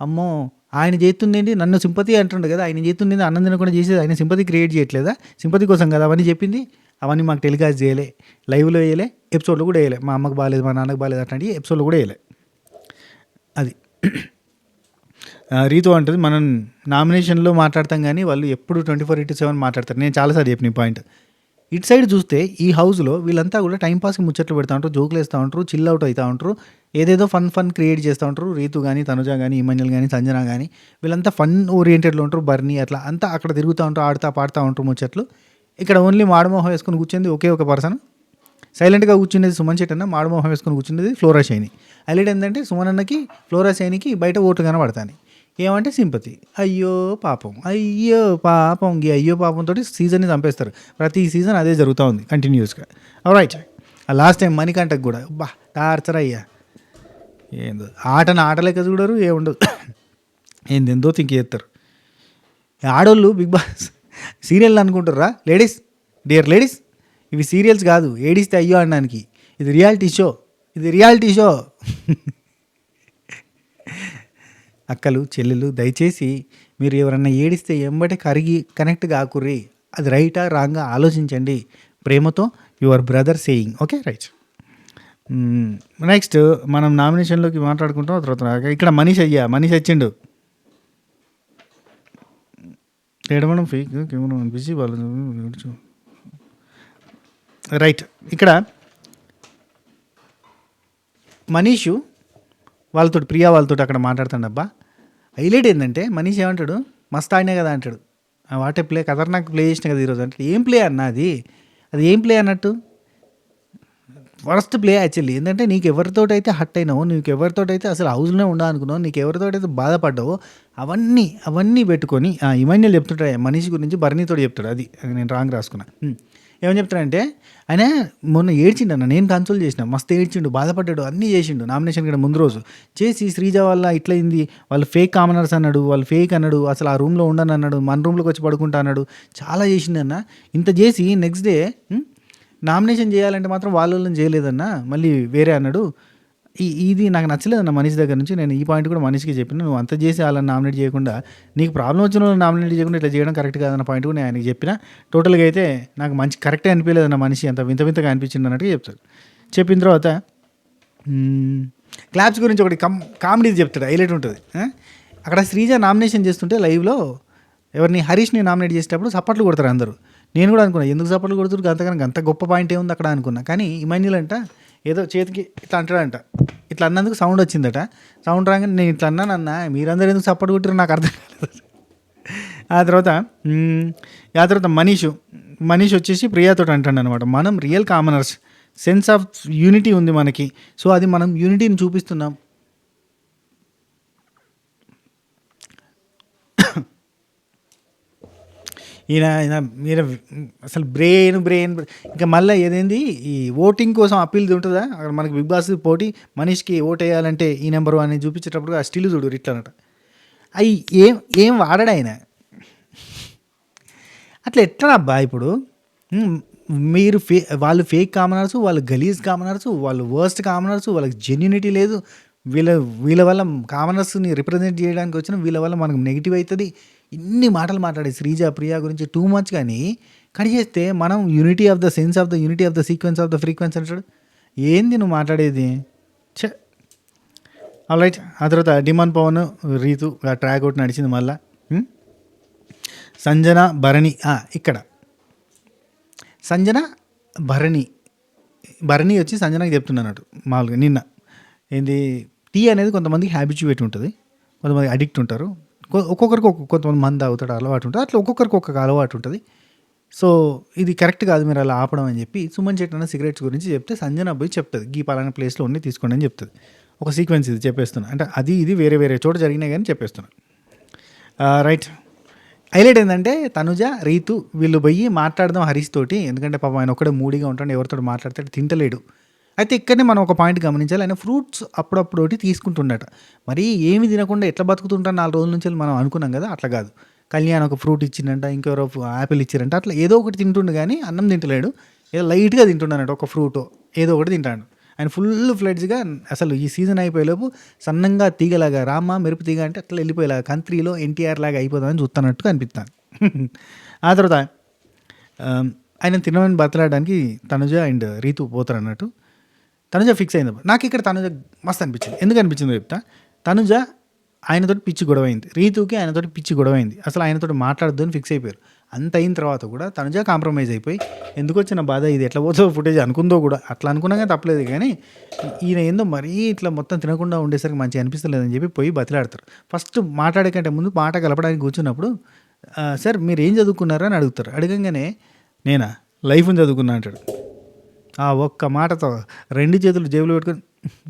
అమ్మో ఆయన చేస్తుండేంటి నన్ను సింపతి అంటుండే కదా, ఆయన చేస్తుండేది అన్నం తినకుండా చేసేది, ఆయన సింపతి క్రియేట్ చేయట్లేదా, సింపతి కోసం కదా అవన్నీ చెప్పింది, అవన్నీ మాకు టెలికాస్ట్ చేయలే, లైవ్లో వేయలే, ఎపిసోడ్లో కూడా వేయలే, మా అమ్మకు బాగాలేదు మా నాన్నకు బాగాలేదు అట్లాంటి ఎపిసోడ్లో కూడా వేయలే. అది రీతు అంటుంది, మనం నామినేషన్లో మాట్లాడతాం కానీ వాళ్ళు ఎప్పుడు 24/7 మాట్లాడతారు. నేను చాలాసార్లు చెప్పిన ఈ పాయింట్. ఇటు సైడ్ చూస్తే ఈ హౌస్లో వీళ్ళంతా కూడా టైంపాస్కి ముచ్చట్లు పెడతా ఉంటారు, జోకులు వేస్తూ ఉంటారు, చిల్ అవుట్ అవుతూ ఉంటారు, ఏదేదో ఫన్ క్రియేట్ చేస్తూ ఉంటారు. రీతు కానీ, తనుజ కానీ, ఇమాన్యుల్ కానీ, సంజన కానీ వీళ్ళంతా ఫన్ ఓరియంటెడ్లో ఉంటారు. బర్నీ అట్లా అంతా అక్కడ తిరుగుతూ ఉంటారు, ఆడుతూ పాడుతూ ఉంటారు ముచ్చట్లు. ఇక్కడ ఓన్లీ మాడమోహం వేసుకొని కూర్చుంది ఒకే ఒక పర్సన్, సైలెంట్గా కూర్చునేది సుమన్ శెట్టి అన్న, మాడమోహం వేసుకొని కూర్చునేది ఫ్లోరా షైని. హైలైట్ ఏంటంటే సుమన్ అన్నకి ఫ్లోరా షైనికి బయట ఓట్లు కనబడతాయి. ఏమంటే సింపతి, అయ్యో పాపం అయ్యో పాపం, ఈ అయ్యో పాపంతో సీజన్ని చంపేస్తారు. ప్రతి సీజన్ అదే జరుగుతూ ఉంది కంటిన్యూస్గా. రైట్, లాస్ట్ టైం మణికంటకు కూడా బా టార్చర్ అయ్యా, ఏందో ఆటలేక చూడరు, ఏముండదు, ఏందెందో థింక్ చేస్తారు. ఆడోళ్ళు బిగ్ బాస్ సీరియల్ అనుకుంటారా లేడీస్, డియర్ లేడీస్, ఇవి సీరియల్స్ కాదు ఏడిస్తే అయ్యో అనడానికి, ఇది రియాలిటీ షో, ఇది రియాలిటీ షో. అక్కలు చెల్లెలు దయచేసి మీరు ఎవరన్నా ఏడిస్తే ఎంబటే కనెక్ట్ కాకుర్రి, అది రైటా రాంగా ఆలోచించండి, ప్రేమతో your brother saying. Okay right. Next మనం నామినేషన్లోకి మాట్లాడుకుంటాం. తర్వాత ఇక్కడ మనీష్ వచ్చిండు, ఏడవడం ఫేక్ బిజీ వాళ్ళు. రైట్, ఇక్కడ మనీషు వాళ్ళతో ప్రియా వాళ్ళతో అక్కడ మాట్లాడుతాడు. అబ్బా హైలైట్ ఏంటంటే మనీష్ ఏమంటాడు, మస్త్ ఆడినా కదా అంటాడు, వాటే ప్లే ఖతర్నాక్ ప్లే చేసిన కదా ఈరోజు అంటే, ఏం ప్లే అన్న అది ఏం ప్లే అన్నట్టు, వరస్ట్ ప్లే యాక్చువల్లీ. ఏంటంటే నీకు ఎవరితోటైతే హట్ అయినావో, నీకు ఎవరితోటైతే అసలు హౌస్లోనే ఉండాలనుకున్నావు, నీకు ఎవరితోటైతే బాధపడ్డావో అవన్నీ పెట్టుకొని ఇమాన్యుల్ చెప్తుంటాడు మనీష్ గురించి, బర్నీతో చెప్తాడు. అది నేను రాంగ్ రాసుకున్నా. ఏమని చెప్తాడంటే, ఆయన మొన్న ఏడ్చిండు అన్న, నేను కన్సోల్ చేసిన, మస్తు ఏడ్చిండు, బాధపడ్డాడు, అన్నీ చేసిండు. నామినేషన్ కూడా ముందు రోజు చేసి శ్రీజ వల్ల ఇట్లయింది, వాళ్ళు ఫేక్ కామనర్స్ అన్నాడు, వాళ్ళు ఫేక్ అన్నాడు, అసలు ఆ రూమ్లో ఉండను అన్నాడు, మన రూమ్లోకి వచ్చి పడుకుంటా అన్నాడు, చాలా చేసిండన్న. ఇంత చేసి నెక్స్ట్ డే నామినేషన్ చేయాలంటే మాత్రం వాళ్ళని చేయలేదన్న, మళ్ళీ వేరే అన్నాడు. ఇది నాకు నచ్చలేదన్న మనీష్ దగ్గర నుంచి. నేను ఈ పాయింట్ కూడా మనీష్కి చెప్పిన, నువ్వు అంత చేసి వాళ్ళని నామినేట్ చేయకుండా, నీకు ప్రాబ్లం వచ్చిన వాళ్ళని నామినేట్ చేయకుండా ఇట్లా చేయడం కరెక్ట్ కాదన్న పాయింట్ కూడా నేను ఆయనకి చెప్పిన. టోటల్గా అయితే నాకు కరెక్టే అనిపించలేదన్న మనిషి, అంత వింతగా అనిపించింది అన్నట్టుగా చెప్తాడు. చెప్పిన తర్వాత క్లాప్స్ గురించి ఒకటి కామెడీ చెప్తాడు, హైలైట్ ఉంటుంది. అక్కడ శ్రీజ నామినేషన్ చేస్తుంటే లైవ్లో ఎవరిని హరీష్ని నామినేట్ చేసేటప్పుడు సపోర్ట్లు కొడతారు అందరూ. నేను కూడా అనుకున్నా, ఎందుకు సపోర్ట్లు కొడుతారు, అంత గొప్ప పాయింట్ ఏముంది అక్కడ అనుకున్నా. కానీ ఇమాన్యుల్ అంట ఏదో చేతికి ఇట్లా అంటాడంట, ఇట్లా అన్నందుకు సౌండ్ వచ్చిందట. సౌండ్ రాగానే నేను ఇట్లా అన్నానన్నా, మీరందరూ ఎందుకు సపోర్ట్ కొట్టారు నాకు అర్థం కాలేదు. ఆ తర్వాత మనీష్ వచ్చేసి ప్రియాతో అంటాడు అనమాట, మనం real commoners, sense of unity ఉంది మనకి, సో అది మనం యూనిటీని చూపిస్తున్నాం. ఈయన అసలు బ్రెయిన్ ఇంకా మళ్ళీ ఏదైంది ఈ ఓటింగ్ కోసం అప్పీల్ ఉంటుందా అక్కడ మనకి బిగ్ బాస్ పోటీ మనీష్కి ఓట్ వేయాలంటే ఈ నెంబర్ అని చూపించేటప్పుడు ఆ స్టిల్ చూడు ఇట్లా అనట అవి ఏం వాడాడు ఆయన అట్లా ఎట్లా అబ్బా ఇప్పుడు మీరు వాళ్ళు ఫేక్ కామనర్స్, వాళ్ళు గలీజ్ కామనర్స్, వాళ్ళు వర్స్ట్ కామనర్స్, వాళ్ళకి జెన్యూనిటీ లేదు. వీళ్ళ వల్ల కామనర్స్ని రిప్రజెంట్ చేయడానికి వచ్చిన వీళ్ళ వల్ల మనకు నెగిటివ్ అవుతుంది. ఇన్ని మాటలు మాట్లాడే శ్రీజ ప్రియా గురించి టూ మచ్. కానీ కట్ చేస్తే మనం unity of the sense of the unity of the sequence of the frequency అంటాడు. ఏంది నువ్వు మాట్లాడేది? ఛ ఆల్ రైట్. ఆ తర్వాత demand Pawan Rithu track out నడిచింది. మళ్ళా సంజన భరణి ఇక్కడ సంజన భరణి వచ్చి సంజనకి చెప్తున్నాడు మామూలుగా నిన్న ఏంది టీ అనేది కొంతమందికి హ్యాబిచ్యువేట్ ఉంటుంది, కొంతమంది అడిక్ట్ ఉంటారు, ఒక్కొక్కరికి కొంతమంది మంది తాగుతాడు అలవాటు ఉంటుంది, అట్లా ఒక్కొక్కరికి ఒక్కొక్క అలవాటు ఉంటుంది. సో ఇది కరెక్ట్ కాదు మీరు అలా ఆపడం అని చెప్పి సుమన్ చెట్టు అన్న సిగరెట్స్ గురించి చెప్తే సంజన పోయి చెప్తుంది ఈ పలానా ప్లేస్లో ఉండి తీసుకోండి అని చెప్తుంది. ఒక సీక్వెన్స్ ఇది చెప్పేస్తున్నా, అంటే అది ఇది వేరే చోట జరిగినాయి కానీ చెప్పేస్తున్నా. రైట్. హైలైట్ ఏంటంటే తనుజ రీతు వీళ్ళు పోయి మాట్లాడదాం హరీష్ తోటి, ఎందుకంటే పాపం ఆయన ఒక్కడే మూడీగా ఉంటాడు, ఎవరితో మాట్లాడితే తింటలేడు. అయితే ఇక్కడనే మనం ఒక పాయింట్ గమనించాలి, ఆయన ఫ్రూట్స్ అప్పుడప్పుడు ఒకటి తీసుకుంటుండట. మరి ఏమి తినకుండా ఎట్లా బతుకుతుంటారు 4 రోజుల నుంచి మనం అనుకున్నాం కదా, అట్లా కాదు. కళ్యాణ్ ఒక ఫ్రూట్ ఇచ్చిందంట, ఇంకెవరో యాపిల్ ఇచ్చారంట, అట్లా ఏదో ఒకటి తింటుండు కానీ అన్నం తింటలేడు, ఏదో లైట్గా తింటున్నానట, ఒక ఫ్రూటో ఏదో ఒకటి తింటాడు. ఆయన ఫుల్ ఫ్లెడ్జ్గా అసలు ఈ సీజన్ అయిపోయేలోపు సన్నంగా తీగలాగా రామ్మ మెరుపు తీగ అంటే అట్లా వెళ్ళిపోయేలాగా కంట్రీలో ఎన్టీఆర్ లాగా అయిపోదామని చూస్తున్నట్టు కనిపిస్తాను. ఆ తర్వాత ఆయన తినమని బతలాడడానికి తనుజ అండ్ రీతు పోతారు అన్నట్టు. తనుజ ఫిక్స్ అయింది. నాకు ఇక్కడ తనుజ మస్తు అనిపించింది. ఎందుకు అనిపించిందో చెప్తా. తనుజ ఆయనతోటి పిచ్చి గొడవైంది, రీతుకి ఆయనతోటి పిచ్చి గొడవైంది, అసలు ఆయనతోటి మాట్లాడద్దు అని ఫిక్స్ అయిపోయారు. అంత అయిన తర్వాత కూడా తనుజ కాంప్రమైజ్ అయిపోయి ఎందుకు వచ్చిన బాధ, ఇది ఎట్లా పోతుందో ఫుటేజ్ అనుకుందో కూడా, అట్లా అనుకున్నాగా తప్పలేదు. కానీ ఈయన ఏందో మరీ ఇట్లా మొత్తం తినకుండా ఉండేసరికి మంచిగా అనిపిస్తలేదని చెప్పి పోయి బతిలాడతారు. ఫస్ట్ మాట్లాడే కంటే ముందు మాట కలపడానికి కూర్చున్నప్పుడు సార్ మీరు ఏం చదువుకున్నారా అని అడుగుతారు. అడగంగానే నేనా లైఫ్ని చదువుకున్నా అంటాడు. ఆ ఒక్క మాటతో 2 చేతులు జేబులో పెట్టుకొని,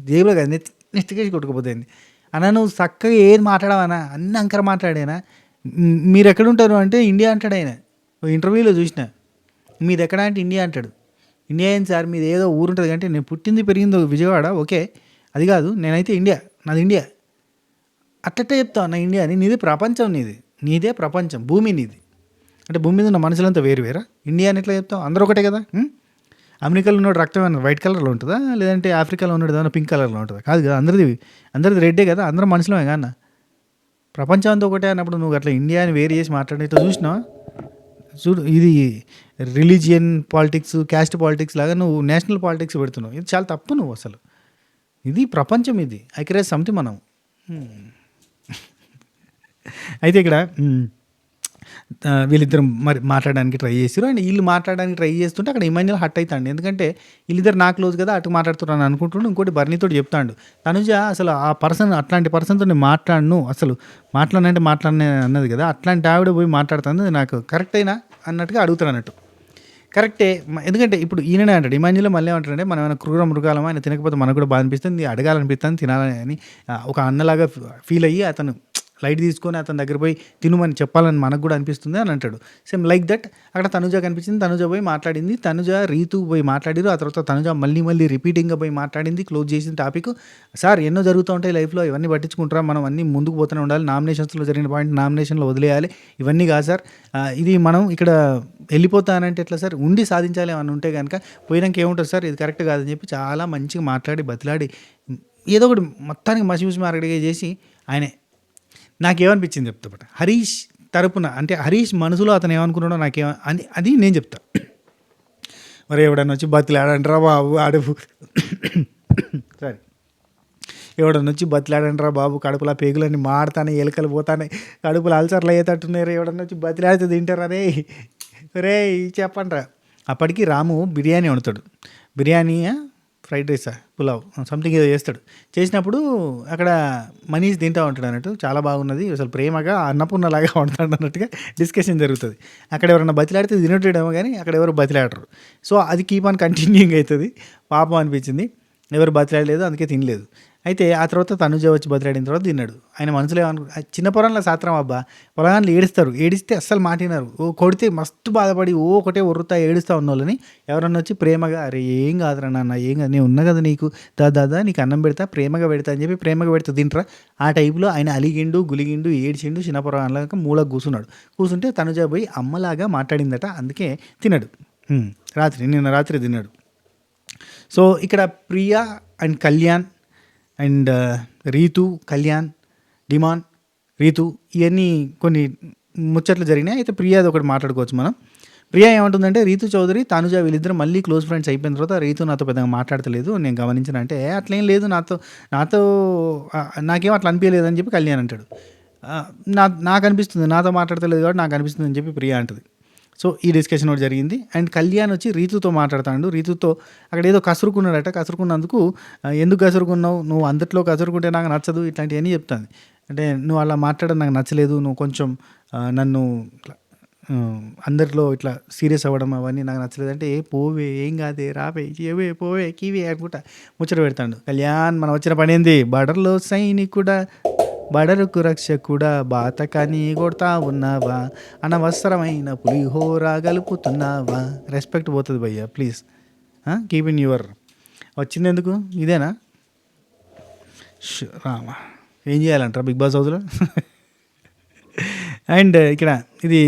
జేబులో కాదు నెత్తికేసి కొట్టుకుపోతుంది. అన్న నువ్వు చక్కగా ఏది మాట్లాడవనా, అన్ని అంకర మాట్లాడేనా, మీరు ఎక్కడుంటారు అంటే ఇండియా అంటాడు. ఆయన ఇంటర్వ్యూలో చూసిన, మీది ఎక్కడ అంటే ఇండియా అంటాడు. ఇండియా ఏంటి సార్, మీది ఏదో ఊరు ఉంటుంది అంటే నేను పుట్టింది పెరిగింది విజయవాడ, ఓకే అది కాదు, నేనైతే ఇండియా, నాది ఇండియా. అట్లట్టే చెప్తావు నా ఇండియా అని, నీదే ప్రపంచం, నీదే ప్రపంచం, భూమి నీది. అంటే భూమి మీద ఉన్న మనుషులంతా వేరు ఇండియా అని ఎట్లా చెప్తావు, అందరూ ఒకటే కదా. అమెరికాలో ఉన్నాడు రక్తం ఏమన్నా వైట్ కలర్లో ఉంటుందా, లేదంటే ఆఫ్రికాలో ఉన్నాడు ఏమన్నా పింక్ కలర్లో ఉంటుందా? కాదు కదా, అందరిది రెడ్డే కదా, అందరం మనుషులమే కాన్న. ప్రపంచం అంతా ఒకటే అన్నప్పుడు నువ్వు అట్లా ఇండియా అని వేరు చేసి మాట్లాడేటో చూసినావా? చూడు, ఇది రిలీజియన్ పాలిటిక్స్, క్యాస్ట్ పాలిటిక్స్ లాగా నువ్వు నేషనల్ పాలిటిక్స్ పెడుతున్నావు. ఇది చాలా తప్పు. నువ్వు అసలు ఇది ప్రపంచం, ఇది ఐక్యరాజ్య సమితి మనం. అయితే ఇక్కడ వీళ్ళిద్దరు మరి మాట్లాడడానికి ట్రై చేసారు, అండ్ వీళ్ళు మాట్లాడడానికి ట్రై చేస్తుంటే అక్కడ ఇమాన్యుల్ హట్ అవుతాడు. ఎందుకంటే వీళ్ళిద్దరు నాకు క్లోజ్ కదా, అటు మాట్లాడుతున్నాను అనుకుంటుండు. ఇంకోటి బర్నీతో చెప్తాడు, తనుజ అసలు ఆ పర్సన్ అట్లాంటి పర్సన్తో నేను మాట్లాడను, అసలు మాట్లాడనే అన్నది కదా, అట్లాంటి ఆవిడ పోయి మాట్లాడుతుంది, నాకు కరెక్ట్ అయినా అన్నట్టుగా అడుగుతాడు అన్నట్టు. కరెక్టే, ఎందుకంటే ఇప్పుడు ఈయననే అంటాడు ఇమాన్యుల్, మళ్ళీ ఏమంటాడంటే మనం ఏమైనా క్రూర మృగాలమా, ఆయన తినకపోతే మనకు కూడా బాధ అనిపిస్తుంది, అడగాలనిపిస్తుంది, తినాలని అని ఒక అన్నలాగా ఫీల్ అయ్యి అతను లైట్ తీసుకొని అతని దగ్గర పోయి తినుమని చెప్పాలని మనకు కూడా అనిపిస్తుంది అని అంటాడు. సేమ్ లైక్ దట్ అక్కడ తనుజ కనిపించింది, తనుజ పోయి మాట్లాడింది, తనుజ రీతు పోయి మాట్లాడారు. ఆ తర్వాత తనుజ మళ్ళీ రిపీటింగ్గా పోయి మాట్లాడింది, క్లోజ్ చేసిన టాపిక్. సార్ ఎన్నో జరుగుతూ ఉంటాయి లైఫ్లో, ఇవన్నీ పట్టించుకుంటారా, మనం అన్నీ ముందుకు పోతూనే ఉండాలి, నామినేషన్స్లో జరిగిన పాయింట్ నామినేషన్లో వదిలేయాలి, ఇవన్నీ కాదు సార్, ఇది మనం ఇక్కడ వెళ్ళిపోతానంటే ఎట్లా సార్, ఉండి సాధించాలి అని ఉంటే కనుక పోయినాక ఏముంటుంది సార్, ఇది కరెక్ట్ కాదని చెప్పి చాలా మంచిగా మాట్లాడి బతిలాడి ఏదో ఒకటి మొత్తానికి మసిమూసి మార్కెట్గా చేసి ఆయనే. నాకేమనిపించింది చెప్తా, హరీష్ తరపున, అంటే హరీష్ మనసులో అతను ఏమనుకున్నాడో నాకేమని అది నేను చెప్తా. మరి ఎవడన్నా వచ్చి బతిలాడంటారా బాబు అడుపు, సారీ, ఎవడన్నా వచ్చి బతిలాడంటారా బాబు, కడుపులో పేగులన్నీ మాడతానే, ఎలుకలు పోతానే, కడుపులో అల్సర్లు అయ్యేటట్టున్నారు, ఎవడన్నా వచ్చి బతిలాడితే తింటారా రే చెప్పండిరా. అప్పటికి రాము బిర్యానీ వండుతాడు, బిర్యానీ ఫ్రైడ్ రైసా పులావ్ సంథింగ్ ఏదో చేస్తాడు. చేసినప్పుడు అక్కడ మనీష్ తింటూ ఉంటాడు అన్నట్టు, చాలా బాగున్నది, అసలు ప్రేమగా అన్నపూర్ణలాగా ఉంటాడు అన్నట్టుగా డిస్కషన్ జరుగుతుంది. అక్కడ ఎవరైనా బతిలాడితే తినటేమో కానీ అక్కడ ఎవరు బతిలాడరు. సో అది కీప్ ఆన్ కంటిన్యూయింగ్ అవుతుంది. పాపం అనిపించింది. ఎవరు బతిలాడలేదు, అందుకే తినలేదు. అయితే ఆ తర్వాత తనుజ వచ్చి బతిలాడిన తర్వాత తిన్నాడు. ఆయన మనసులో చిన్న పొలంలో సాత్రం అబ్బా, పొలగాన్లు ఏడుస్తారు, ఏడిస్తే అస్సలు మాటినారు. ఓ కొడితే మస్తు బాధపడి ఓ ఒకటే ఒర్రుతా ఏడుస్తూ ఉన్న వాళ్ళని ఎవరన్నా వచ్చి ప్రేమగా, అరే ఏం కాదురా నాన్న, ఏం కాదు, నేను ఉన్నా కదా నీకు, దాదా నీకు అన్నం పెడతా, ప్రేమగా పెడతా అని చెప్పి ప్రేమగా పెడతా తింటరా. ఆ టైప్లో ఆయన అలిగిండు, గులిగిండు, ఏడ్చిండు, చిన్న పొరగాన్లాగా మూలకు కూర్చున్నాడు. కూర్చుంటే తనుజ పోయి అమ్మలాగా మాట్లాడిందట, అందుకే తినడు. నిన్న రాత్రి తిన్నాడు. సో ఇక్కడ ప్రియా అండ్ కళ్యాణ్ అండ్ రీతు, కళ్యాణ్, డిమాన్, రీతు, ఇవన్నీ కొన్ని ముచ్చట్లు జరిగినాయి. అయితే ప్రియాది ఒకటి మాట్లాడుకోవచ్చు మనం. ప్రియా ఏమంటుందంటే, రీతు చౌదరి తనుజ వీళ్ళిద్దరు మళ్ళీ క్లోజ్ ఫ్రెండ్స్ అయిపోయిన తర్వాత రీతు నాతో పెద్దగా మాట్లాడతలేదు, నేను గమనించిన అంటే అట్లేం లేదు, నాతో నాకేం అట్లా అనిపించలేదు అని చెప్పి కళ్యాణ్ అంటాడు. నాకు అనిపిస్తుంది, నాతో మాట్లాడతలేదు కాబట్టి నాకు అనిపిస్తుంది అని చెప్పి ప్రియా అంటుంది. సో ఈ డిస్కషన్ ఒకటి జరిగింది. అండ్ కళ్యాణ్ వచ్చి రీతుతో మాట్లాడుతాడు. రీతుతో అక్కడ ఏదో కసురుకున్నాడట, కసురుకున్నందుకు ఎందుకు కసురుకున్నావు, నువ్వు అందట్లో కసురుకుంటే నాకు నచ్చదు, ఇట్లాంటివన్నీ చెప్తాను. అంటే నువ్వు అలా మాట్లాడడం నాకు నచ్చలేదు, నువ్వు కొంచెం నన్ను ఇట్లా అందరిలో ఇట్లా సీరియస్ అవ్వడం అవన్నీ నాకు నచ్చలేదు అంటే, పోవే ఏం కాదే, రావే, ఏవే, పోవే, కీవే అనుకుంటా ముచ్చట పెడతాడు. కళ్యాణ్ మనం వచ్చిన పని ఏంది, బడర్లో సైనికుడా, బడరుకు రక్షకుడా, బాతకాన్ని కొడతా ఉన్నావా, అనవసరమైన పులిహోర గలుపుతున్నావా. రెస్పెక్ట్ పోతుంది భయ్యా, ప్లీజ్ కీప్ ఇన్ యువర్. వచ్చింది ఎందుకు ఇదేనా రామా, ఏం చేయాలంటారా బిగ్ బాస్ హౌస్లో. అండ్ ఇక్కడ ఇది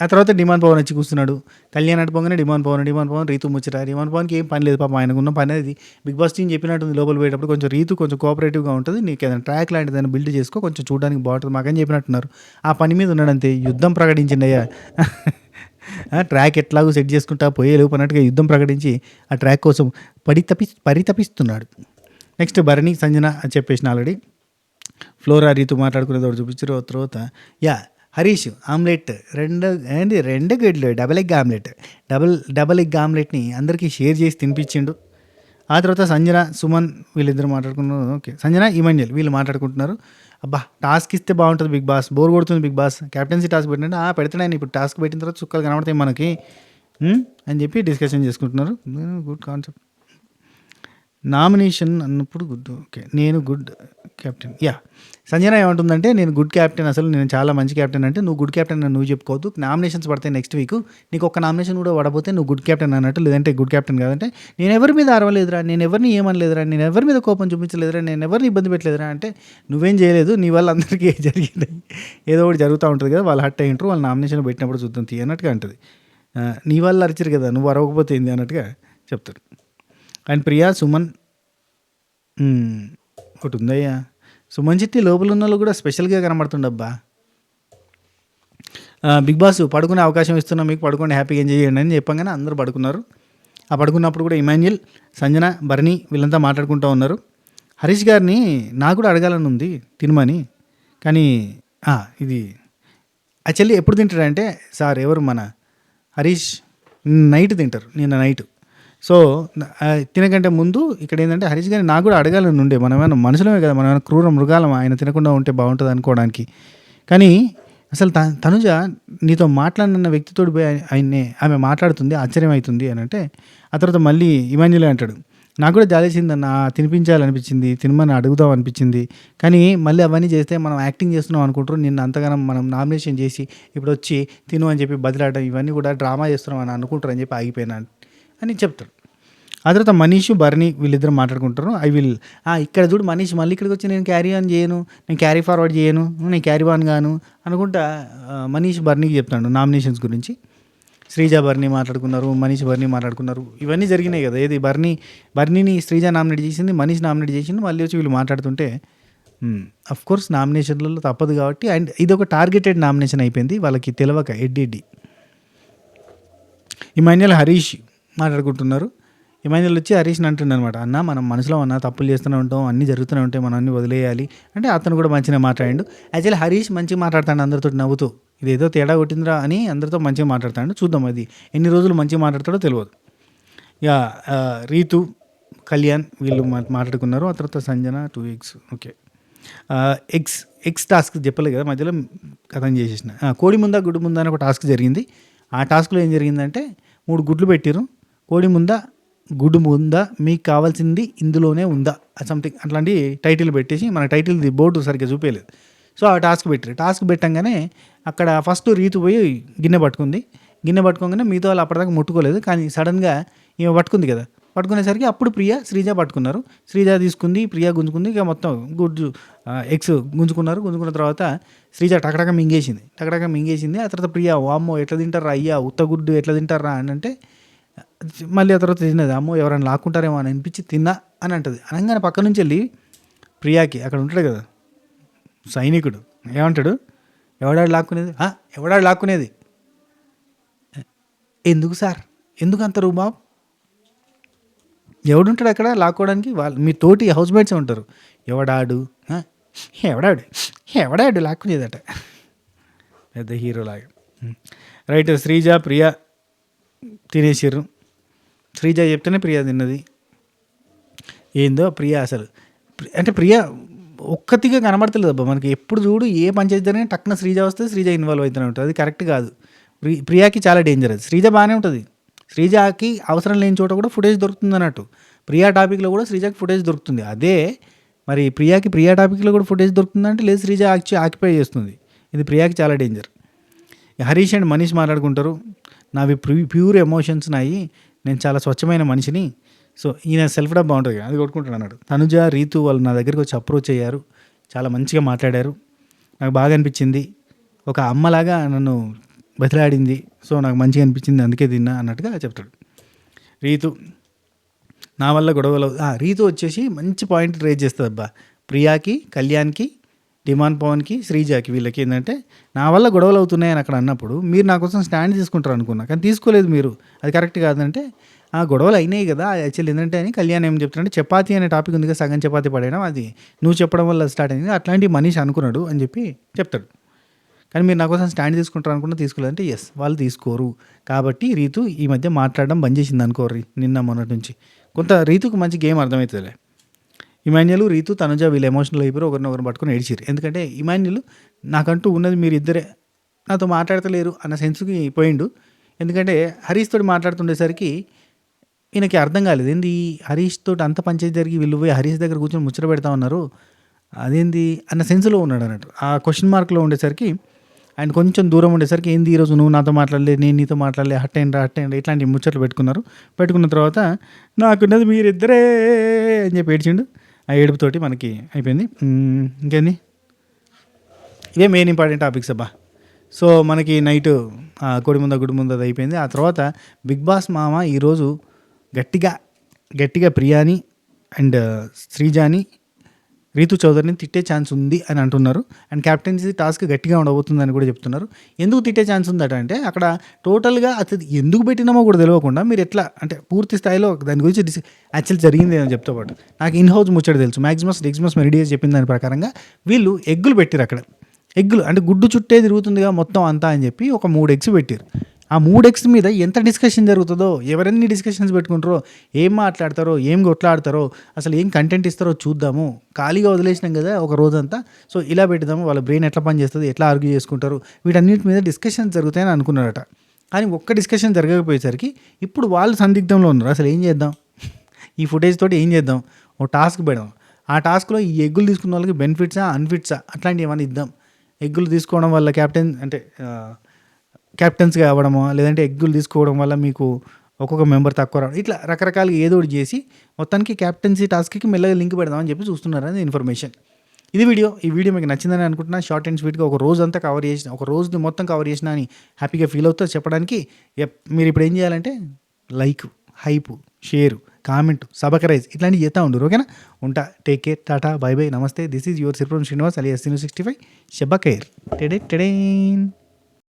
ఆ తర్వాత డిమాండ్ పవన్ వచ్చి కూర్చున్నాడు. కళ్యాణ్ అటుపోగానే డిమాండ్ పవన్ రీతు ముచ్చట. డిమాండ్ పవన్కి ఏం పని లేదు పాపం, ఆయనకున్న పని అది. బిగ్ బాస్ టీం చెప్పినట్టుంది, లోపల పోయేటప్పుడు కొంచెం రీతు కొంచెం కోఆపరేటివ్గా ఉంటుంది, నీకు ఏదైనా ట్రాక్ లాంటిది ఏదైనా బిల్డ్ చేసుకో, కొంచెం చూడడానికి బాగుంటుంది మాకని చెప్పినట్టున్నారు. ఆ పని మీద ఉన్నాడంతే, యుద్ధం ప్రకటించింది అయ్యా. ట్రాక్ ఎట్లాగో సెట్ చేసుకుంటా పోయేలేపు అన్నట్టుగా యుద్ధం ప్రకటించి ఆ ట్రాక్ కోసం పరితపిస్తున్నాడు. నెక్స్ట్ భరణి, సంజన చెప్పేసిన ఆల్రెడీ. ఫ్లోరా, రీతు మాట్లాడుకునేది ఒకటి చూపించారు. తర్వాత హరీష్ ఆమ్లెట్ రెండు గుడ్లు, double egg omelette, double egg ఆమ్లెట్ని అందరికీ షేర్ చేసి తినిపించిండు. ఆ తర్వాత సంజన, సుమన్ వీళ్ళిద్దరు మాట్లాడుకున్నారు. ఓకే, సంజన, ఇమాన్యుయల్ వీళ్ళు మాట్లాడుకుంటున్నారు. అబ్బా టాస్క్ ఇస్తే బాగుంటుంది బిగ్ బాస్, బోర్ కొడుతుంది బిగ్ బాస్, క్యాప్టెన్సీ టాస్క్ పెట్టినట్టు పెడతాడని, ఇప్పుడు టాస్క్ పెట్టిన తర్వాత చుక్కలు కనబడతాయి మనకి అని చెప్పి డిస్కషన్ చేసుకుంటున్నారు. Good concept. నామినేషన్ అన్నప్పుడు గుడ్, ఓకే, నేను గుడ్ క్యాప్టెన్. సంజన ఏమంటుందంటే, నేను గుడ్ క్యాప్టెన్, అసలు నేను చాలా మంచి క్యాప్టెన్ అంటే, నువ్వు గుడ్ క్యాప్టెన్ అని నువ్వు చెప్పుకోవద్దు, నామినేషన్స్ పడతాయి నెక్స్ట్ వీక్, నీకు ఒక్క నామినేషన్ కూడా పడపోతే నువ్వు గుడ్ క్యాప్టెన్ అన్నట్టు, లేదంటే గుడ్ క్యాప్టెన్ కాదంటే, నేను ఎవరి మీద అరవలేదురా, నేను ఎవరిని ఏమనలేదురా, నేను ఎవరి మీద కోపం చూపించలేదురా, నేను ఎవరిని ఇబ్బంది పెట్టలేదురా అంటే, నువ్వేం చేయలేదు, నీ వల్ల అందరికీ జరిగింది, ఏదో ఒకటి జరుగుతూ ఉంటుంది కదా, వాళ్ళు హట్ అయ్యింటారు, వాళ్ళు నామినేషన్ పెట్టినప్పుడు చూద్దాం తీ అన్నట్టుగా అంటుంది. నీ వల్ల అరిచారు కదా, నువ్వు అరవకపోతే ఏంది అన్నట్టుగా చెప్తారు. అండ్ ప్రియా, సుమన్ ఒకటి ఉందయ్యా, సుమన్ శెట్టి లోపల ఉన్న వాళ్ళు కూడా స్పెషల్గా కనబడుతుండబ్బా. బిగ్ బాస్ పడుకునే అవకాశం ఇస్తున్నా మీకు, పడుకోండి, హ్యాపీగా ఎంజాయ్ చేయండి అని చెప్పగానే అందరూ పడుకున్నారు. ఆ పడుకున్నప్పుడు కూడా ఇమాన్యుయల్, సంజన, భరణి వీళ్ళంతా మాట్లాడుకుంటూ ఉన్నారు. హరీష్ గారిని నాకు కూడా అడగాలని ఉంది తినమని, కానీ ఇది యాక్చువల్లీ ఎప్పుడు తింటాడంటే సార్, ఎవరు మన హరీష్ నైట్ తింటారు, నిన్న నైట్. సో తినకంటే ముందు ఇక్కడ ఏంటంటే హరీష్ గారిని నాకు కూడా అడగాలని ఉండే, మనమేమైనా మనుషులమే కదా, మనమేమైనా క్రూర మృగాలం, ఆయన తినకుండా ఉంటే బాగుంటుంది అనుకోవడానికి. కానీ అసలు తనుజ నీతో మాట్లాడిన వ్యక్తితో పోయి ఆమె మాట్లాడుతుంది, ఆశ్చర్యం అవుతుంది అని అంటే, ఆ తర్వాత మళ్ళీ ఇమాన్యులే అంటాడు, నాకు కూడా జాలేసిందన్న, తినిపించాలనిపించింది, తినమని అడుగుదాం అనిపించింది, కానీ మళ్ళీ అవన్నీ చేస్తే మనం యాక్టింగ్ చేస్తున్నాం అనుకుంటారు, నిన్న అంతగానం మనం నామినేషన్ చేసి ఇప్పుడు వచ్చి తిను అని చెప్పి బదిలాడడం, ఇవన్నీ కూడా డ్రామా చేస్తున్నాం అని అనుకుంటారు అని చెప్పి ఆగిపోయినా అని చెప్తాడు. ఆ తర్వాత మనీష్, భరణి వీళ్ళిద్దరు మాట్లాడుకుంటారు. ఇక్కడ చూడు మనీష్ మళ్ళీ ఇక్కడికి వచ్చి నేను క్యారీ ఆన్ చేయను, నేను క్యారీ ఫార్వర్డ్ చేయను, నేను క్యారీ ఆన్ గాను అనుకుంటా మనీష్ భరణికి చెప్తాడు నామినేషన్స్ గురించి. శ్రీజ, భరణి మాట్లాడుకున్నారు, మనీష్, భరణి మాట్లాడుకున్నారు, ఇవన్నీ జరిగినాయి కదా. ఏది భరణిని శ్రీజ నామినేట్ చేసింది, మనీష్ నామినేట్ చేసింది, మళ్ళీ వచ్చి వీళ్ళు మాట్లాడుతుంటే అఫ్కోర్స్ నామినేషన్లలో తప్పదు కాబట్టి. అండ్ ఇది ఒక టార్గెటెడ్ నామినేషన్ అయిపోయింది వాళ్ళకి తెలియక, ఎడ్డి. ఇమాన్యుయల్, హరీష్ మాట్లాడుకుంటున్నారు. ఇమాన్యుయల్ వచ్చి హరీష్ని అంటుండ అనమాట, అన్న మనం మనసులో తప్పులు చేస్తూనే ఉంటాం, అన్నీ జరుగుతూనే ఉంటాయి, మనం అన్నీ వదిలేయాలి అంటే అతను కూడా మంచిగా మాట్లాడాడు. యాక్చువల్లీ హరీష్ మంచిగా మాట్లాడతాడు, అందరితో నవ్వుతూ, ఇదేదో తేడా కొట్టిందిరా అని అందరితో మంచిగా మాట్లాడతాడు. చూద్దాం అది ఎన్ని రోజులు మంచిగా మాట్లాడతాడో తెలియదు. ఇక రీతు, కళ్యాణ్ వీళ్ళు మాట్లాడుకున్నారు. ఆ తర్వాత Sanjana 2 eggs. Okay, eggs task చెప్పలేదు కదా మధ్యలో, కథం చేసేసిన. కోడి ముందా గుడ్డు ముందా అని ఒక టాస్క్ జరిగింది. ఆ టాస్క్లో ఏం జరిగిందంటే 3 గుడ్లు పెట్టారు, కోడి ముందా గుడ్ ఉందా, మీకు కావాల్సింది ఇందులోనే ఉందా, సంథింగ్ అట్లాంటి టైటిల్ పెట్టేసి, మన టైటిల్ బోర్డు సరిగ్గా చూపించలేదు. సో ఆ టాస్క్ పెట్టారు. టాస్క్ పెట్టంగానే అక్కడ ఫస్ట్ రీతు పోయి గిన్నె పట్టుకుంది. గిన్నె పట్టుకోగానే మిగతా వాళ్ళు అప్పటిదాకా ముట్టుకోలేదు, కానీ సడన్గా ఈమె పట్టుకుంది కదా, పట్టుకునేసరికి అప్పుడు శ్రీజ పట్టుకున్నారు. శ్రీజ తీసుకుంది, ప్రియ గుంజుకుంది. ఇక మొత్తం ఎగ్స్ గుంజుకున్నారు. గుంజుకున్న తర్వాత శ్రీజ టకటక మింగేసింది. ఆ తర్వాత ప్రియ, అమ్మో ఎట్లా తింటారా అయ్యా, ఉత్త గుడ్డు ఎట్లా తింటారా అని అంటే, మళ్ళీ ఆ తర్వాత తిన్నది. అమ్మో ఎవరైనా లాక్కుంటారేమో అని అనిపించి తిన్నా అని అంటది. అనగానే పక్క నుంచి వెళ్ళి ప్రియాకి, అక్కడ ఉంటాడు కదా సైనికుడు, ఏమంటాడు, ఎవడాడు లాక్కునేది, ఎందుకు సార్, ఎందుకు అంత రూబాబ్, ఎవడుంటాడు అక్కడ లాక్కోవడానికి, వాళ్ళు మీ తోటి హౌస్ మేట్సే ఉంటారు. ఎవడాడు లాక్కునేదట, పెద్ద హీరోలాగా. రైట్, శ్రీజ ప్రియ తినేసిర్రు. శ్రీజ చెప్తేనే ప్రియ తిన్నది. ఏందో ప్రియ అసలు, అంటే ప్రియ ఒక్కతిగా కనబడతలేదు అబ్బా మనకి. ఎప్పుడు చూడు ఏ పంచాయతీ జరిగినా టక్కున శ్రీజ వస్తే శ్రీజ ఇన్వాల్వ్ అవుతూనే ఉంటుంది. అది కరెక్ట్ కాదు. ప్రియాకి చాలా డేంజర్ అది. శ్రీజ బాగానే ఉంటుంది. శ్రీజకి అవసరం లేని చోట కూడా ఫుటేజ్ దొరుకుతుంది అన్నట్టు. ప్రియా టాపిక్లో కూడా శ్రీజకి ఫుటేజ్ దొరుకుతుంది. అదే మరి ప్రియా టాపిక్లో కూడా ఫుటేజ్ దొరుకుతుందంటే లేదు, శ్రీజ ఆక్యుపై చేస్తుంది. ఇది ప్రియాకి చాలా డేంజర్. హరీష్ అండ్ మనీష్ మాట్లాడుకుంటారు. నావి ప్యూర్ ఎమోషన్స్ నాయి, నేను చాలా స్వచ్ఛమైన మనిషిని. సో ఈయన సెల్ఫ్ డబ్బా బాగుంటుంది, అది కొట్టుకుంటాడు అన్నాడు. తనుజ, రీతు వాళ్ళు నా దగ్గరికి వచ్చి అప్రోచ్ అయ్యారు, చాలా మంచిగా మాట్లాడారు, నాకు బాగా అనిపించింది, ఒక అమ్మలాగా నన్ను బతిలాడింది, సో నాకు మంచిగా అనిపించింది, అందుకే తిన్నా అన్నట్టుగా చెప్తాడు. రీతు, నా వల్ల గొడవలు, రీతు వచ్చేసి మంచి పాయింట్ రేజ్ చేస్తుంది అబ్బా. ప్రియాకి, కళ్యాణ్కి, డిమాండ్ పవన్కి, శ్రీజాకి, వీళ్ళకి ఏంటంటే నా వల్ల గొడవలు అవుతున్నాయని అక్కడ అన్నప్పుడు మీరు నా కోసం స్టాండ్ తీసుకుంటారు అనుకున్నా, కానీ తీసుకోలేదు మీరు, అది కరెక్ట్ కాదంటే ఆ గొడవలు అయినాయి కదా యాక్చువల్లీ ఏంటంటే అని కళ్యాణ్ ఏం చెప్తాడంటే, చపాతీ అనే టాపిక్ ఉంది కదా, సగం చపాతీ పడేయడం, అది నువ్వు చెప్పడం వల్ల స్టార్ట్ అయింది, అట్లాంటి మనీష్ అనుకున్నాడు అని చెప్పి చెప్తాడు. కానీ మీరు నా కోసం స్టాండ్ తీసుకుంటారు అనుకున్నా, తీసుకోలేదంటే ఎస్ వాళ్ళు తీసుకోరు. కాబట్టి రీతు ఈ మధ్య మాట్లాడడం బంద్ చేసింది అనుకోర్రి, నిన్న మొన్నటి నుంచి. కొంత రీతుకు మంచి గేమ్ అర్థమవుతుందిలే. ఇమాన్యుల్, రీతు, తనుజ వీళ్ళు ఎమోషనల్ అయిపోయి ఒకరినొకరు పట్టుకుని ఏడిచిరు. ఎందుకంటే ఇమాన్యుల్ నాకంటూ ఉన్నది మీరు ఇద్దరే, నాతో మాట్లాడతలేరు అన్న సెన్స్కి పోయిండు. ఎందుకంటే హరీష్ తోటి మాట్లాడుతుండేసరికి ఈయనకి అర్థం కాలేదు, ఏంది హరీష్ తోటి అంత పంచాయతీ జరిగి వీళ్ళు పోయి హరీష్ దగ్గర కూర్చొని ముచ్చట పెడతా ఉన్నారు, అదేంది అన్న సెన్స్లో ఉన్నాడు అన్నట్టు. ఆ క్వశ్చన్ మార్క్లో ఉండేసరికి ఆయన కొంచెం దూరం ఉండేసరికి, ఏంది ఈరోజు నువ్వు నాతో మాట్లాడలేదు, నేను నీతో మాట్లాడలే, హట్టేండ్రా ఇట్లాంటి ముచ్చట్లు పెట్టుకున్న తర్వాత నాకున్నది మీరిద్దరే అని చెప్పి ఏడ్చిండు. ఆ ఏడుపుతోటి మనకి అయిపోయింది. ఇంకేంది, ఇవే మెయిన్ ఇంపార్టెంట్ టాపిక్స్ అబ్బా. సో మనకి నైట్ గుడి ముందు అది అయిపోయింది. ఆ తర్వాత బిగ్ బాస్ మామ ఈరోజు గట్టిగా ప్రియాని అండ్ శ్రీజాని, రీతు చౌదరిని తిట్టే ఛాన్స్ ఉంది అని అంటున్నారు. అండ్ క్యాప్టెన్సీ టాస్క్ గట్టిగా ఉండబోతుందని కూడా చెప్తున్నారు. ఎందుకు తిట్టే ఛాన్స్ ఉందట అంటే, అక్కడ టోటల్గా అది ఎందుకు పెట్టినామో కూడా తెలియకుండా మీరు ఎట్లా అంటే పూర్తి స్థాయిలో దాని గురించి యాక్చువల్ జరిగింది అని చెప్తా పాటు నాకు ఇన్ హౌస్ ముచ్చట తెలుసు. మ్యాక్సిమస్ మెరిడియస్ చెప్పిన దాని ప్రకారంగా వీళ్ళు ఎగ్గులు పెట్టారు అక్కడ. ఎగ్గులు అంటే గుడ్డు చుట్టే తిరుగుతుందిగా మొత్తం అంతా అని చెప్పి ఒక 3 ఎగ్స్ పెట్టారు. ఆ 3 ఎగ్స్ మీద ఎంత డిస్కషన్ జరుగుతుందో, ఎవరన్నీ డిస్కషన్స్ పెట్టుకుంటారో, ఏం మాట్లాడతారో, ఏం కొట్లాడతారో, అసలు ఏం కంటెంట్ ఇస్తారో చూద్దాము. ఖాళీగా వదిలేసినాం కదా ఒక రోజంతా, సో ఇలా పెడదాము, వాళ్ళ బ్రెయిన్ ఎట్లా పనిచేస్తుంది, ఎట్లా ఆర్గ్యూ చేసుకుంటారు, వీటన్నిటి మీద డిస్కషన్స్ జరుగుతాయని అనుకున్నారట. కానీ ఒక్క డిస్కషన్ జరగకపోయేసరికి ఇప్పుడు వాళ్ళు సందిగ్ధంలో ఉన్నారు. అసలు ఏం చేద్దాం, ఈ ఫుటేజ్ తోటి ఏం చేద్దాం, ఓ టాస్క్ పెడదాం, ఆ టాస్క్లో ఈ ఎగ్గులు తీసుకున్న వాళ్ళకి బెనిఫిట్సా అన్ఫిట్సా అట్లాంటివి ఏమైనా ఇద్దాం. ఎగ్గులు తీసుకోవడం వల్ల క్యాప్టెన్స్గా అవ్వడమో, లేదంటే ఎగ్గులు తీసుకోవడం వల్ల మీకు ఒక్కొక్క మెంబర్ తక్కువ రావడం, ఇట్లా రకరకాలుగా ఏదో ఒకటి చేసి మొత్తానికి క్యాప్టెన్సీ టాస్క్కి మెల్లగా లింక్ పెడదామని చెప్పి చూస్తున్నారని ఇన్ఫర్మేషన్. ఈ వీడియో మీకు నచ్చిందని అనుకుంటున్నా. షార్ట్ అండ్ స్వీట్గా ఒక రోజు మొత్తం కవర్ చేసిన అని హ్యాపీగా ఫీల్ అవుతా చెప్పడానికి. మీరు ఇప్పుడు ఏం చేయాలంటే like, hype, share, comment, subscribe ఇట్లాంటివి చేస్తూ ఉండరు. ఓకేనా? ఉంటా. Take care, tata, bye bye, namaste. This is your Sirpuram Srinivas alias Sinu65. షబ్బా ఖైర్. టెడే.